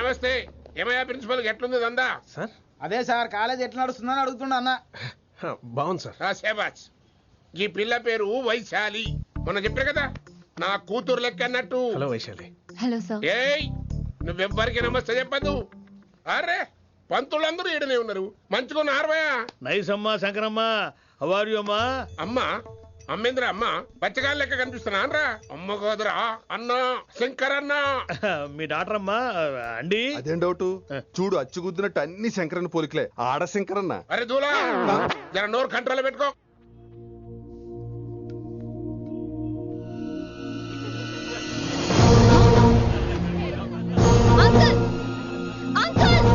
నమస్తే. ఏమయ్యా ప్రిన్సిపల్ ఎట్లుంది దందా? సార్ అదే సార్ కాలేజ్ ఎట్లా నడుస్తుందని అడుగుతుండ అన్న. బాగుంది సార్. శేబాజ్. ఈ పిల్ల పేరు వైశాలి. మొన్న చెప్పా కదా నా కూతురు లెక్క అన్నట్టు. హలో వైశాలి. Hello sir. ఏయ్ నువ్వెవ్వరికి నమస్తే చెప్పదు. అరే పంతులందరూ ఈడనే ఉన్నారు. మంచుకున్న ఆర్వయా. నైస్ అమ్మా శంకరమ్మ. హౌ ఆర్ యు అమ్మా? అమ్మా అమ్మేంద్ర అమ్మ బచ్చగాళ్ళ లెక్క కనిపిస్తున్నా అనరా? అమ్మ కాదురా అన్న శంకర్ అన్న. మీ డాక్టర్ అమ్మా అండి. అదేం డౌట్? చూడు అచ్చుగుద్దినట్టు అన్ని శంకరన్న పోలికలే. ఆడ శంకరన్న. అరే దూలా జర నోరు కంట్రోల్ పెట్టుకో. అంకుల్ అంకుల్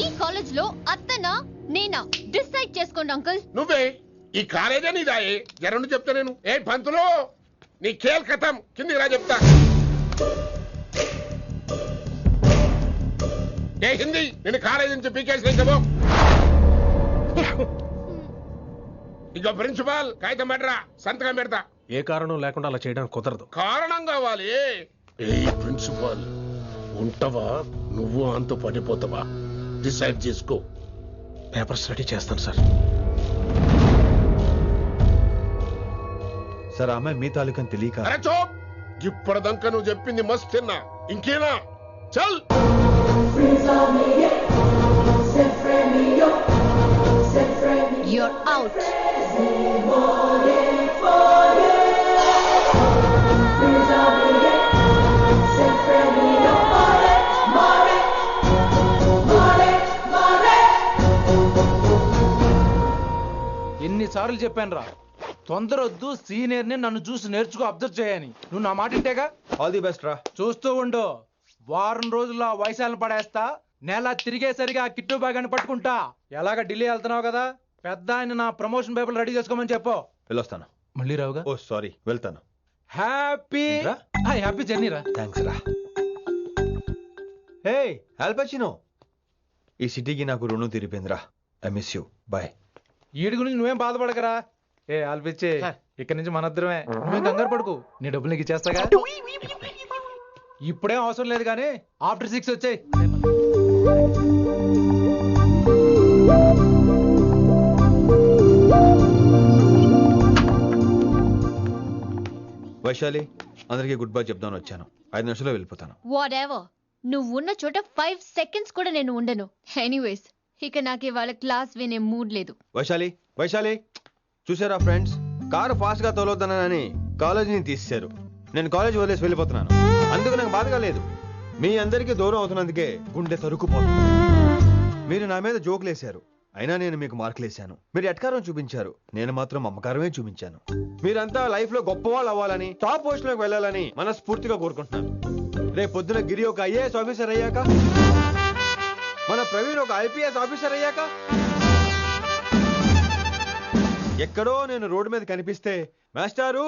ఈ కాలేజ్ లో అత్తనా నేనా డిసైడ్ చేసుకోండి అంకుల్. నువ్వే ఈ కాలేజా నీదాయే? జరండు చెప్తా నేను. ఏ పంతులు నీ ఖేల్ కథం. కిందికి రా చెప్తా. ఏ హిందీ నేను కాలేజీ నుంచి పీకేసి ఇక ప్రిన్సిపాల్ కాగితం పెట్టరా, సంతకం పెడతా. ఏ కారణం లేకుండా అలా చేయడానికి కుదరదు. కారణం కావాలి. ఏ ప్రిన్సిపాల్ ఉంటావా నువ్వు అంత పడిపోతావా? డిసైడ్ చేసుకో. పేపర్ స్టడీ చేస్తాను సార్. సార్ ఆమె మీ తాలూకని తెలియక. అరే చోప్. ఇప్పటిదాకా నువ్వు చెప్పింది మస్త్ తిన్నా. ఇంకేనా? చల్. You're out. ఎన్నిసార్లు చెప్పాను రా, తొందరొద్దు, సీనియర్ ని నన్ను చూసి నేర్చుకో, అబ్జర్వ్ చేయని. నువ్వు నా మాట ఇంటేగా? ఆల్ ది బెస్ట్ రా. చూస్తూ ఉండు, వారం రోజుల్లో వైశాలను పడేస్తా. నెల తిరిగేసరిగా కిట్టు బాగాని పట్టుకుంటా. ఎలాగ ఢిల్లీ వెళ్తున్నావు కదా, పెద్ద ఆయన నా ప్రమోషన్ పేపర్లు రెడీ చేసుకోమని చెప్పు. వెళ్ళొస్తాను. మళ్ళీ రావుగా? ఓ సారీ, వెళ్తాను. హ్యాపీ హ్యాపీ జర్నీ రా. థ్యాంక్స్ రా. హే ఆల్పచినో, ఈ సిటీకి నాకు రుణం తీరిపోయిందిరా. I miss you. బాయ్. ఈడి గురించి నువ్వేం బాధపడకరా. ఏ ఆల్పిచ్చే, ఇక్కడి నుంచి మనద్దరమే. నువ్వేం కంగారు పడుకు, నీ డబ్బులు నీకు ఇచ్చేస్తాగా. ఇప్పుడేం అవసరం లేదు కానీ ఆఫ్టర్ 6 వచ్చాయి. వైశాలి, అందరికీ గుడ్ బై చెప్దామని వచ్చాను. 5 నిమిషాల్లో వెళ్ళిపోతాను. వాటెవర్. నువ్వు ఉన్న చోట 5 seconds కూడా నేను ఉండను. ఎనీవేస్ ఇక నాకు ఇవాళ క్లాస్ వినే మూడ్ లేదు. వైశాలి వైశాలి, చూసారా ఫ్రెండ్స్, కారు ఫాస్ట్ గా తోలొద్దనని కాలేజీని తీసేశారు. నేను కాలేజీ వదిలేసి వెళ్ళిపోతున్నాను. అందుకు నాకు బాధగా లేదు. మీ అందరికీ దూరం అవుతున్నందుకే గుండె తరుక్కుపోతుంది. మీరు నా మీద జోకులు వేశారు, అయినా నేను మీకు మార్కులు వేశాను. మీరు ఎట్కారం చూపించారు, నేను మాత్రం అమ్మకారమే చూపించాను. మీరంతా లైఫ్ లో గొప్ప వాళ్ళు అవ్వాలని, టాప్ పొజిషన్ లోకి వెళ్ళాలని మనస్ఫూర్తిగా కోరుకుంటున్నాను. రేపు పొద్దున గిరి ఒక IAS ఆఫీసర్ అయ్యాక, మన ప్రవీణ్ ఒక IPS ఆఫీసర్ అయ్యాక, ఎక్కడో నేను రోడ్డు మీద కనిపిస్తే మాస్టారు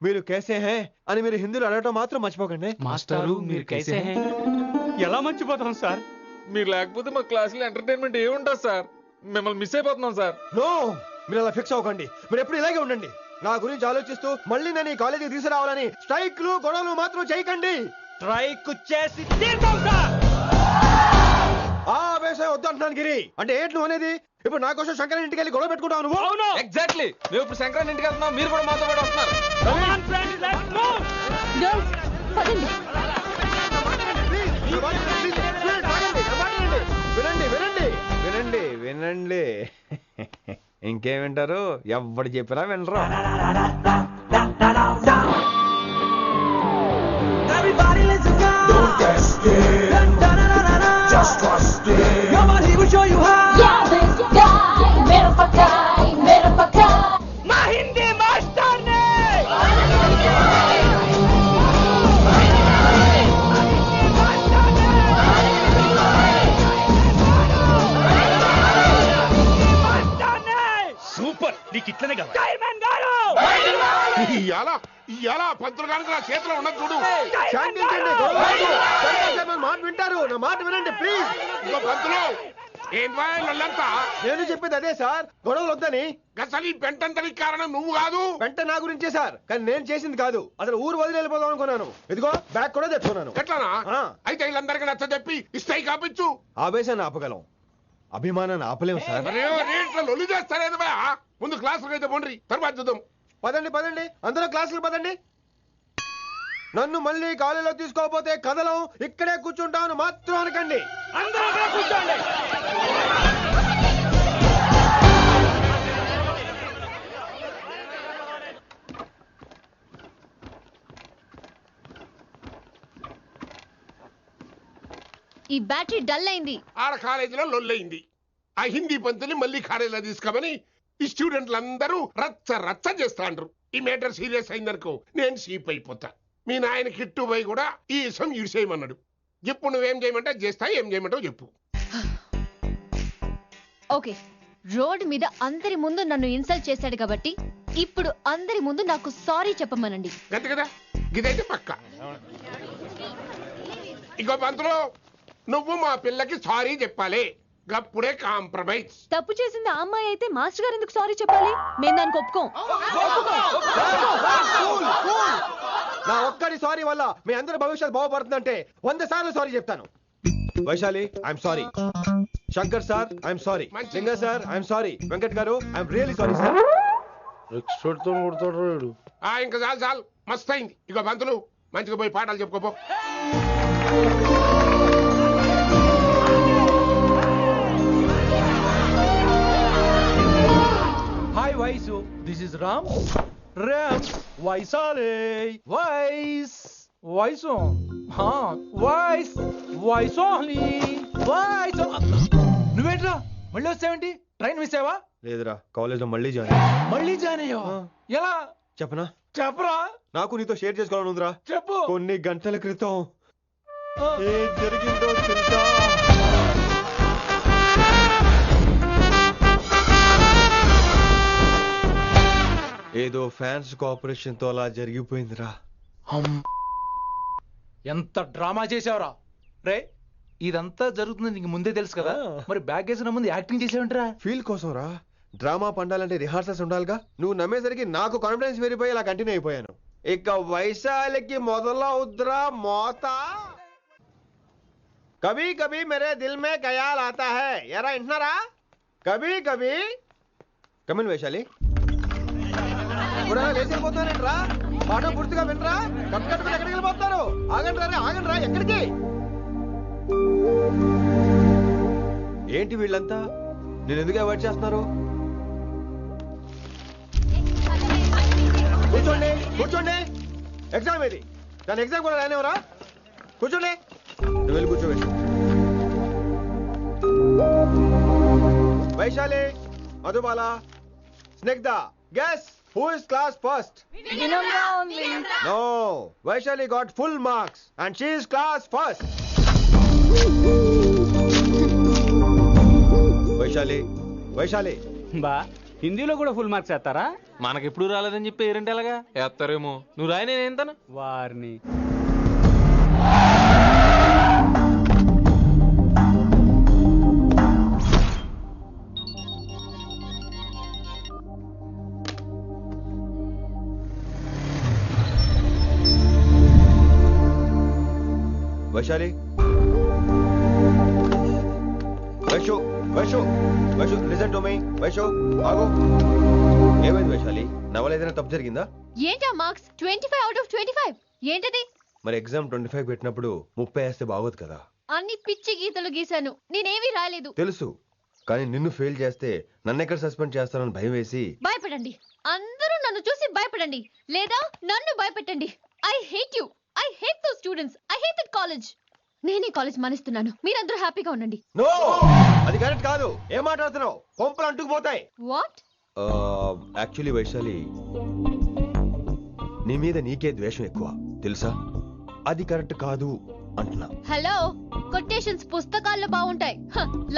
మీరు కేసే హే అని మీరు హిందీలో అడగటం మాత్రం మర్చిపోకండి. మాస్టారు మీరు కైసే హై? ఎలా మర్చిపోతాం సార్? మీరు లేకపోతే మా క్లాసులో ఎంటర్టైన్మెంట్ ఏముంటుంది సార్? మిమ్మల్ని మిస్ అయిపోతున్నాం సార్. నో, మీరు అలా ఫిక్స్ అవ్వకండి. మీరు ఎప్పుడు ఇలాగే ఉండండి. నా గురించి ఆలోచిస్తూ మళ్ళీ నేను ఈ కాలేజీకి తీసుకురావాలని స్ట్రైక్లు గొడవలు మాత్రం చేయకండి. స్ట్రైక్ చేసి తీర్థం సార్. ఆ వ్యవసాయం వద్దు అంటున్నాను గిరి. అంటే ఏంటి నువ్వు అనేది? ఇప్పుడు నా కోసం శంకర్ ఇంటికి వెళ్ళి గొడవ పెట్టుకుంటావు నువ్వు? అవును, ఎగ్జాక్ట్లీ. మేము ఇప్పుడు శంకరాన్ని ఇంటికి వెళ్తున్నాం, మీరు కూడా మాతో పాటు వస్తున్నారు. వినండి వినండి వినండి వినండి. ఇంకేం వింటారు? ఎవరు చెప్పినా వినరు. Don't get scared. Just trust it. Come on, he will show you how. మా హిందీ మాస్టర్ నే సూపర్. నీకు ఇట్లనే కదా ఇయాలా పంతులు గారికి నా చేతిలో ఉన్నది చూడు. మాట వింటారు, నా మాట వినండి ప్లీజ్. ఇగో పంతులు ఏంటంతా నేను చెప్పేది అదే సార్, గొడవలు వద్దని. అసలు ఈ పెంటంతరికి కారణం నువ్వు కాదు. వెంట నా గురించే సార్, కానీ నేను చేసింది కాదు. అసలు ఊరు వదిలి వెళ్ళిపోదాం అనుకున్నాను. ఇదిగో బ్యాగ్ కూడా తెచ్చుకున్నాను. ఎట్లానా? ఆ. అయితే వీళ్ళందరికీ నచ్చ చెప్పి ఇస్తాయి కాపించు. ఆవేశాన్ని ఆపగలం, అభిమానాన్ని ఆపలేము సార్. రేట్ల లొల్లి చేస్తారేది బా. ముందు క్లాసులకు అయితే పోండి, తర్వాత చూద్దాం. పదండి పదండి, అందరూ క్లాసులు పదండి. నన్ను మళ్ళీ కాలేజీలో తీసుకోకపోతే కదలం, ఇక్కడే కూర్చుంటాను మాత్రం అనకండి. అందరూ అక్కడే కూర్చోండి. ఈ బ్యాటరీ డల్ అయింది. ఆడ కాలేజీలో లొల్లయింది. ఆ హిందీ పంతుని మళ్ళీ కాలేజీలో తీసుకోమని ఈ స్టూడెంట్లందరూ రచ్చ రచ్చ చేస్తాండ్రు. ఈ మేటర్ సీరియస్ అయిందనుకో నేను సీప్ అయిపోతా. మీ నాయన కిట్టు పోయి కూడా ఈ విషయం ఇడిసేయమన్నాడు. ఇప్పుడు నువ్వేం చేయమంటే చేస్తా, ఏం చేయమంటావు చెప్పు. ఓకే, రోడ్ మీద అందరి ముందు నన్ను ఇన్సల్ట్ చేశాడు కాబట్టి ఇప్పుడు అందరి ముందు నాకు సారీ చెప్పమనండి. అంతే కదా, ఇదైతే పక్క. ఇంకో పంతులు, నువ్వు మా పిల్లకి సారీ చెప్పాలి. గప్పుడే కాంప్రమైజ్. తప్పు చేసింది ఆ అమ్మాయి అయితే మాస్టర్ గారు ఎందుకు సారీ చెప్పాలి? మేము దానికి ఒప్పుకోం. నా ఒక్కడి సారీ వల్ల మీ అందరి భవిష్యత్తు బాగుపడుతుందంటే 100 సార్లు సారీ చెప్తాను. Vaishali, I'm sorry. Shankar sir, I'm sorry. లింగ సార్, ఐఎమ్ సారీ. వెంకట్ గారు, ఐఎమ్ రియలీ సారీ సార్. ఇంకా చాలు చాలు, మస్తు అయింది. ఇక పంతులు మంచిగా పోయి పాఠాలు చెప్పుకోపో. Hi Vaisu, this is Ram. Ram వైసాలే. వైస్ వైసు, వైస్ వైసోహ్లీ వైస్. నువ్వేంట్రా మళ్ళీ వచ్చావేంటి? ట్రైన్ మిస్ అయ్యావా? లేదురా, కాలేజ్ లో మళ్ళీ జాయిన్. మళ్ళీ జాయిన్ అయ్యావా? ఎలా చెప్పనా? చెప్పరా. నాకు నీతో షేర్ చేసుకోవాలని ఉందిరా. చెప్పు. కొన్ని గంటల క్రితం ఏం జరిగిందో తెలుసా? ఏదో ఫ్యాన్స్ కోఆపరేషన్ తో అలా జరిగిపోయిందిరా. ఎంత డ్రామా చేసావురా రే. ఇదంతా జరుగుతుంది నీకు ముందే తెలుసు కదా, మరి బ్యాగ్ వేసిన ముందు యాక్టింగ్ చేసావంటరా? ఫీల్ కోసం రా. డ్రామా పండాలంటే రిహార్సల్స్ ఉండాలిగా. నువ్వు నమ్మేసరికి నాకు కాన్ఫిడెన్స్ పెరిగిపోయి ఇలా కంటిన్యూ అయిపోయాను. ఇక వైశాలికి మొదలవుద్రా మోత. కభీ కభీ మేరే దిల్ మే ఖయాల్ ఆతా హై. ఎరా వింటున్నారా? కభీ కభీ. కమిన్ వైశాలి. లేచి వెళ్ళిపోతున్నారేంట్రా? పాఠం పూర్తిగా వినరా? కట్టుకట్టుకుని ఎక్కడికి వెళ్ళిపోతున్నారు? ఆగండి రా, ఆగండి రా. ఎక్కడికి? ఏంటి వీళ్ళంతా నేను ఎందుకు అవాయిడ్ చేస్తున్నారు? కూర్చోండి కూర్చోండి. ఎగ్జామ్ ఏది? దాని ఎగ్జామ్ కూడా రానివరా? కూర్చోండి. నువ్వు వెళ్ళి కూర్చోవేసి. Vaishali, Madhubala, Snigdha, guess who is class first? No, Vaishali got full marks and she is class first. Vaishali బా, హిందీలో కూడా ఫుల్ మార్క్స్ వేస్తారా? మనకెప్పుడు రాలేదని చెప్పి ఏరంటే ఎలాగా వేస్తారేమో. నువ్వు రాయి, నేను ఏంతాను వారిని. Vaishali, Vaishu listen to me. Vaishu ఆగు. ఏమైంది వైశాలి? నవల ఏదైనా తప్పు జరిగిందా? ఏంటా మార్క్స్? 25 out of 25 ఏంటది? మరి ఎగ్జామ్ 25 పెట్టినప్పుడు 30 వేస్తే బాగోదు కదా. అన్ని పిచ్చి గీతలు గీశాను, నేనేమీ రాలేదు. తెలుసు, కానీ నిన్ను ఫెయిల్ చేస్తే నన్ను ఎక్కడ సస్పెండ్ చేస్తానని భయం వేసి. భయపడండి, అందరూ నన్ను చూసి భయపడండి, లేదా నన్ను భయపెట్టండి. I hate you. I hate those students. I hate that college. నేనే కాలేజ్ మానేస్తున్నాను. మీరందరూ హ్యాపీగా ఉండండి. నో, అది కరెక్ట్ కాదు. ఏం మాట్లాడుతున్నావు? కొంపలు అంటుకుపోతాయి. వాట్? యాక్చువల్లీ వైశాలి, నీ మీద నీకే ద్వేషం ఎక్కువ తెలుసా? అది కరెక్ట్ కాదు అంటున్నా. హలో, కొటేషన్స్ పుస్తకాల్లో బాగుంటాయి,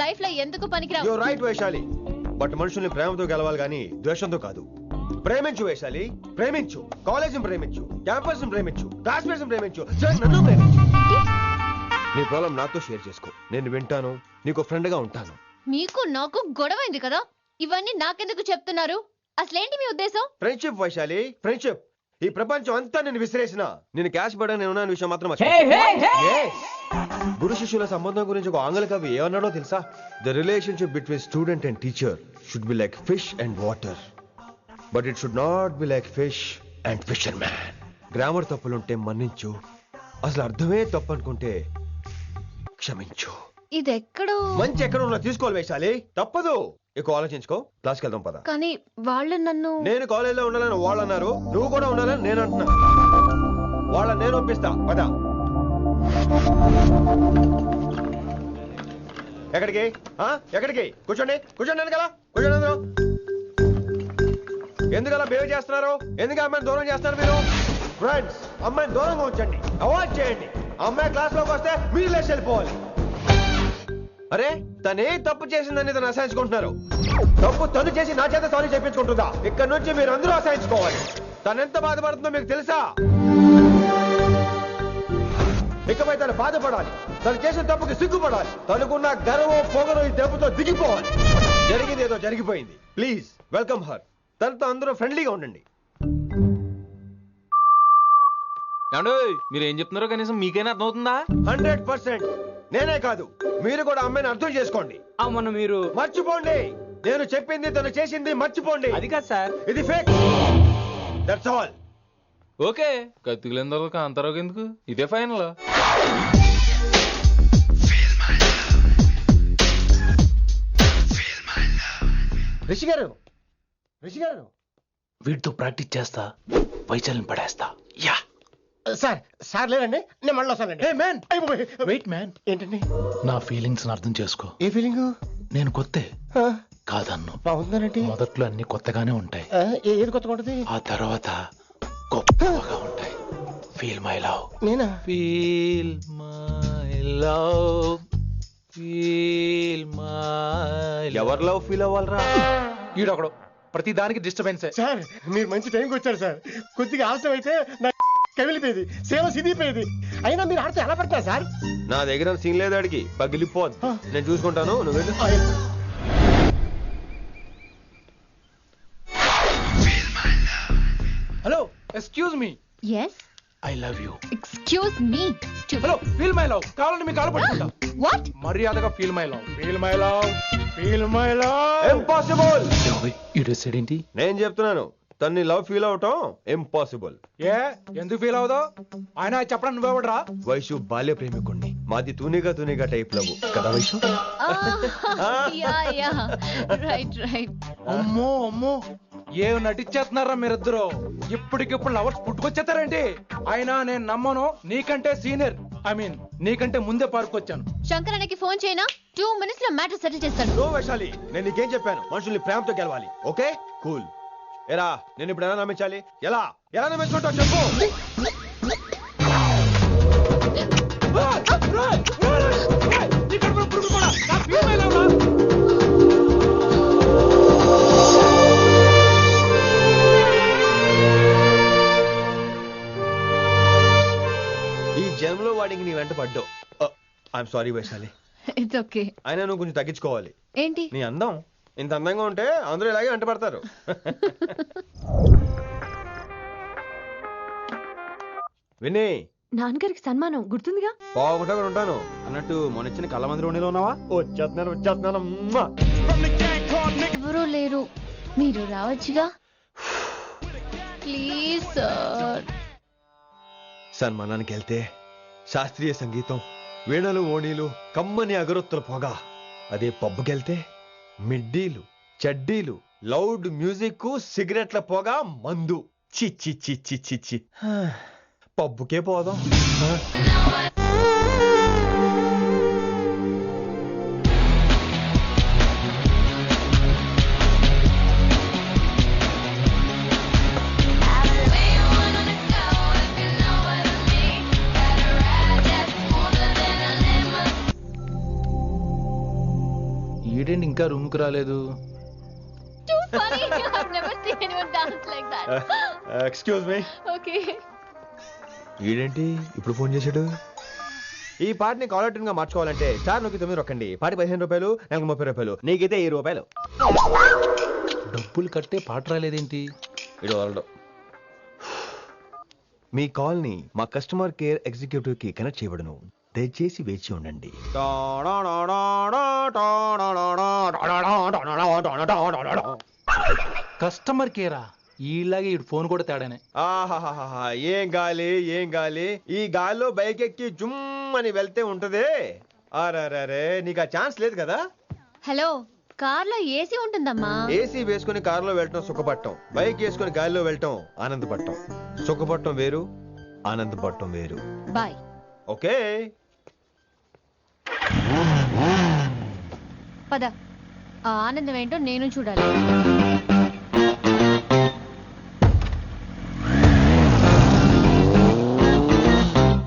లైఫ్ లో ఎందుకు పనికిరావు. You are right Vaishali, but మనుషుల్ని ప్రేమతో గెలవాలి గానీ ద్వేషంతో కాదు. ప్రేమించు వైశాలి, ప్రేమించు. కాలేజ్ ప్రేమించు, క్యాంపస్ ప్రేమించు, క్లాస్మేట్స్ ప్రేమించు, నన్ను ప్రేమించు. నీ ప్రాబ్లం నాతో షేర్ చేసుకో. నేను వింటాను, నీకు ఫ్రెండ్ గా ఉంటాను. మీకు నాకు గొడవైంది కదా, ఇవన్నీ నాకెందుకు చెప్తున్నారు? అసలేంటి మీ ఉద్దేశం? Friendship Vaishali, friendship. ఈ ప్రపంచం అంతా నేను విసిరేసిన నేను క్యాష్ పడా నేను ఉన్న విషయం మాత్రం Yes. గురు శిష్యుల సంబంధం గురించి ఒక ఆంగ్ల కవి ఏమన్నాడో తెలుసా? The relationship between student and teacher should be like fish and water, but it should not be like fish and fisherman. Grammar తప్పులుంటే మన్నించు, అసలు అర్థమే తప్పు అనుకుంటే క్షమించు. ఇది ఎక్కడో మంచి ఎక్కడ ఉన్నా తీసుకోవాలి వైశాలి, తప్పదు. ఎక్కువ ఆలోచించుకో, క్లాస్కి వెళ్దాం పద. కానీ వాళ్ళు నన్ను నేను కాలేజీలో ఉండాలని వాళ్ళు అన్నారు, నువ్వు కూడా ఉండాలని నేను అంటున్నా. వాళ్ళని నేను ఒప్పిస్తా, పద. ఎక్కడికి ఎక్కడికి? కూర్చోండి కూర్చోండి కదా, కూర్చోండి అందరూ. ఎందుకలా బిహేవ్ చేస్తున్నారు? ఎందుకు అమ్మాయిని దూరం చేస్తున్నారు మీరు? ఫ్రెండ్స్, అమ్మాయిని దూరంగా ఉంచండి, అవాయిడ్ చేయండి. అమ్మాయి క్లాస్ లోకి వస్తే మీరు లేచి వెళ్ళిపోవాలి. అరే తనే తప్పు చేసిందని తను అసహించుకుంటున్నారు. తప్పు తను చేసి నా చేత సారీ చెప్పించుకుంటుందా? ఇక్కడ నుంచి మీరు అందరూ అసహించుకోవాలి. తను ఎంత బాధపడుతుందో మీకు తెలుసా? ఇకపై తను బాధపడాలి, తను చేసిన తప్పుకి సిగ్గుపడాలి. తనకున్న గర్వం పొగరు ఈ దెబ్బతో దిగిపోవాలి. జరిగింది ఏదో జరిగిపోయింది. Please welcome her. తనతో అందరూ ఫ్రెండ్లీగా ఉండండి. మీరు ఏం చెప్తున్నారో కనీసం మీకైనా అర్థమవుతుందా? 100%. నేనే కాదు, మీరు కూడా అమ్మాయిని అర్థం చేసుకోండి. మొన్న మీరు మర్చిపోండి, నేను చెప్పింది తను చేసింది మర్చిపోండి. అది కాదు సార్, ఇది ఫేక్. That's all. ఓకే, కత్తిలేని తర్వాత అంతరోగం ఎందుకు? ఇదే ఫైనల్. రిషి గారు, రిషి గారు, వీటితో ప్రాక్టీస్ చేస్తా, వైశాలిని పడేస్తా. యా సార్, సార్ లేదండి, నేను మళ్ళీ వస్తానండి. వెయిట్ మ్యాన్, ఏంటండి? నా ఫీలింగ్స్ అర్థం చేసుకో. ఏ ఫీలింగ్? నేను కొత్తే కాదన్ను. బాగుందండి. మొదట్లో అన్ని కొత్తగానే ఉంటాయి, ఏది కొత్తగా ఉంటుంది? ఆ తర్వాత గొప్పగా ఉంటాయి. Feel my love. నేనా? Feel my love, feel my. ఎవరు లవ్ ఫీల్ అవ్వాలరా? ఈడొకడు ప్రతి దానికి డిస్టర్బెన్స్. సార్ మీరు మంచి టైంకి వచ్చారు సార్. కొద్దిగా ఆలస్యం అయితే నా కమిలిపోయేది, సేవ సిదిపోయేది. అయినా మీరు ఆడితే ఎలా పడతారు సార్? నా దగ్గర సీన్ లేదు, అడిగి పగిలిపోదు. నేను చూసుకుంటాను, నువ్వు వెళ్ళు. Hello, excuse me. yes I love you. excuse me hello, feel my love. కావాలంటే మీ కాలు పట్టుకుంటా. what మర్యాదగా feel my love, feel my love, feel my love. Impossible. ఏంటి? నేను చెప్తున్నాను, తన్ని లవ్ ఫీల్ అవటం ఇంపాసిబుల్. ఏ ఎందుకు ఫీల్ అవుదో? ఆయన చెప్పడం నువ్వెవడరా? వైషు బాల్య ప్రేమికుణ్ణి, మాది తూనిగా తూనిగా టైప్ లవ్ కదా వైషు? yeah right అమ్మో అమ్మో, ఏం నటించేస్తున్నారా మీరిద్దరు? ఇప్పటికిప్పుడు లవర్స్ పుట్టుకొచ్చేస్తారేంటి? అయినా నేను నమ్మను, నీకంటే సీనియర్, ఐ మీన్ నీకంటే ముందే పార్కొచ్చాను. శంకర్ అన్నకి ఫోన్ చేయనా? 2 minutes లో మ్యాటర్ సెటిల్ చేస్తాను. నో వైశాలి, నేను నీకేం చెప్పాను? మనుషుల్ని ప్రేమతో గెలవాలి. Okay cool. ఎరా నేను ఇప్పుడు ఎలా నమ్మించాలి? ఎలా ఎలా నమ్మించుకుంటావు చెప్పు. ఈ జన్మలో వాడికి నీ వెంట పడ్డావు. I'm sorry Vaishali. It's okay. అయినా నువ్వు కొంచెం తగ్గించుకోవాలి. ఏంటి? నీ అందం ఇంత అందంగా ఉంటే అందరూ ఇలాగే వెంట పడతారు. విని నాన్నగారికి సన్మానం గుర్తుందిగా? బాగుంటా కూడా ఉంటాను అన్నట్టు మొన్న ఇచ్చిన కళ్ళ మందిలో ఉండేలో ఉన్నావా? వచ్చేస్తున్నాను. ఎవరూ లేరు, మీరు రావచ్చుగా. Please sir. సన్మానానికి వెళ్తే శాస్త్రీయ సంగీతం, వీణలు ఓణీలు, కమ్మని అగరొత్తుల పొగ. అదే పబ్బుకెళ్తే మిడ్డీలు, చడ్డీలు, లౌడ్ మ్యూజిక్, సిగరెట్ల పొగ, మందు. చిచ్చి చిచ్చి చిచ్చి, పబ్బుకే పోదాం. ఈడేంటి ఇంకా రూమ్ కు రాలేదు? Too funny. I've never seen anyone dance like that. Excuse me. Okay. ఈడేంటి ఇప్పుడు ఫోన్ చేశాడు? ఈ పాటని కాలర్ ట్యూన్ గా మార్చుకోవాలంటే స్టార్ నొక్కి 9 రొక్కండి. పాటి 15 రూపాయలు, నెలకు 30 రూపాయలు, నీకైతే 1000 రూపాయలు. డబ్బులు కట్టే పాట రాలేదేంటి? ఇడు వరల్డ్. మీ కాల్ ని మా కస్టమర్ కేర్ ఎగ్జిక్యూటివ్ కి కనెక్ట్ చేయబడును. దయచేసి వేచి ఉండండి. కస్టమర్ కేరా? ఈలాగే ఇటు ఫోన్ కూడా తేడానే. ఆహాహాహా, ఏం గాలి ఏం గాలి. ఈ గాలిలో బైక్ ఎక్కి జుమ్ అని వెళ్తే ఉంటదే. అరే నీకు ఆ ఛాన్స్ లేదు కదా. హలో, కార్లో ఏసీ ఉంటుందమ్మా. ఏసీ వేసుకుని కారులో వెళ్ళటం సుఖపట్టం, బైక్ వేసుకుని గాలిలో వెళ్ళటం ఆనందపడటం. సుఖపట్టం వేరు, ఆనందపడటం వేరు. బాయ్. ఓకే పద, ఆ ఆనందం ఏంటో నేను చూడాలి.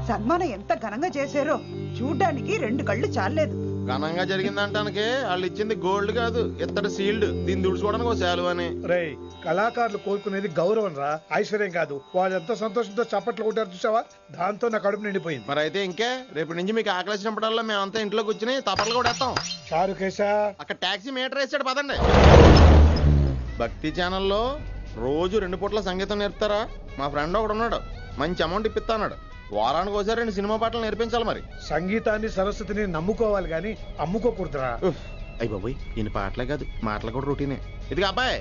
సన్మానం ఎంత ఘనంగా చేశారో చూడ్డానికి 2 కళ్ళు చాలేదు. ఘనంగా జరిగిందంటానికి వాళ్ళు ఇచ్చింది గోల్డ్ కాదు, ఇత్తడి సీల్డ్. దీన్ని దుడుచుకోవడానికి ఒక శాలువ అని. రేయ్, కళాకారులు కోరుకునేది గౌరవం రా, ఐశ్వర్యం కాదు. వాళ్ళు ఎంతో సంతోషంతో చప్పట్లు కొట్టారు చూసావా, దాంతో నా కడుపు నిండిపోయింది. మరి అయితే ఇంకే రేపటి నుంచి మీకు ఆకలిసినప్పుడల్లా మేమంతా ఇంట్లో కూర్చుని తప్పట్లు కూడా వేస్తాం. చారుకేశా, అక్కడ టాక్సీ మీటర్ వేసాడు పదండి. భక్తి ఛానల్లో రోజు 2 పూట్ల సంగీతం నేర్పుతారా? మా ఫ్రెండ్ ఒకడు ఉన్నాడు, మంచి అమౌంట్ ఇప్పిస్తా అన్నాడు. వారానికి ఒకసారి 2 సినిమా పాటలు నేర్పించాలి. మరి సంగీతాన్ని సరస్వతిని నమ్ముకోవాలి గాని అమ్ముకోకూడదురా. అయ్య బాబోయ్, ఈయన పాటలే కాదు మాటలు కూడా రొటీనే. ఇదిగా అబ్బాయి,